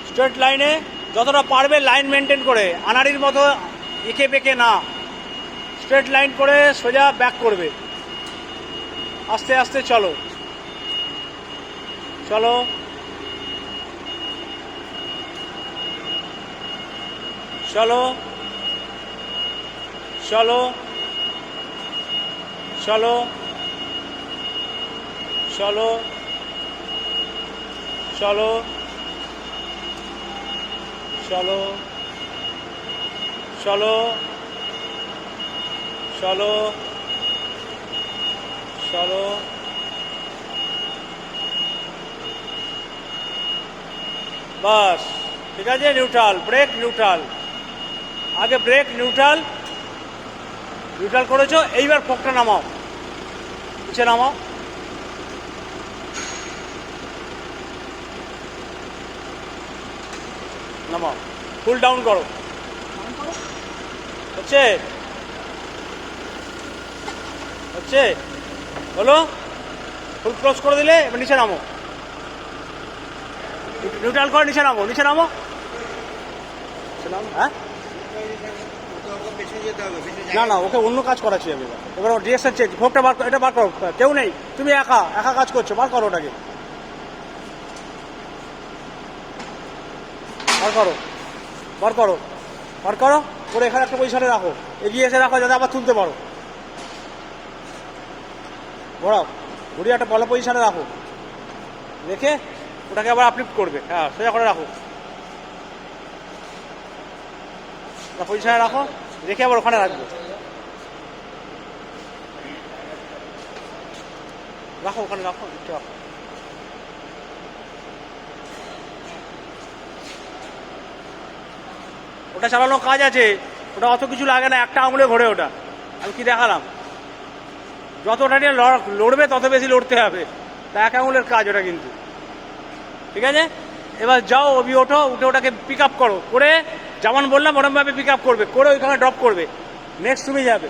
Straight লাইনে যতটা পারবে লাইন মেনটেন করে, আনাড়ির মতো এঁকে বেঁকে না, স্ট্রেট লাইন করে সোজা ব্যাক করবে। আস্তে আস্তে চলো চলো চলো চলো চলো চলো চলো চলো চলো চলো চলো বাস, ঠিক আছে। নিউট্রাল, ব্রেক, নিউট্রাল, আগে ব্রেক, নিউট্রাল, নিউট্রাল করেছো। এইবার ফোকটা নামাও, নিচে নামাও, নামাও, ফুল ডাউন করো। হচ্ছে হচ্ছে হলো, ফুল ক্লোজ করে দিলে। এবার নিচে নামো, নিউট্রাল করো, নিচে নামো, নিচে নামো, হ্যাঁ। না না, ওকে অন্য কাজ করাচ্ছি আমি। এবার ডিরেকশন চেঞ্জ, ভোগটা বার, এটা বার করো, কেউ নেই, তুমি একা একা কাজ করছো, বার করো ওটাকে, বার করো, বার করো, বার করো করে এখানে একটা পজিশনে রাখো, এগিয়ে এসে রাখো যাতে আবার তুলতে পারো। ঘোরাও, ঘুরিয়ে একটা ভালো পজিশনে রাখো, রেখে ওটাকে আবার আপলিফ্ট করবে। হ্যাঁ, সোজা করে রাখো, পজিশনে রাখো, রেখে আবার ওখানে রাখবো, রাখো ওখানে, রাখো, একটু রাখো। ওটা চালানো কাজ আছে, ওটা অত কিছু লাগে না, একটা আঙুলে ঘোরে ওটা। আমি কি দেখালাম, যতটা নিয়ে লড়বে তত বেশি লড়তে হবে, তা এক আঙুলের কাজ ওটা কিন্তু, ঠিক আছে। এবার যাও, অবি ওঠো, উঠে ওটাকে পিক আপ করো, করে যেমন বললাম ওরমভাবে পিক আপ করবে, করে ওইখানে ড্রপ করবে, নেক্সট তুমি যাবে।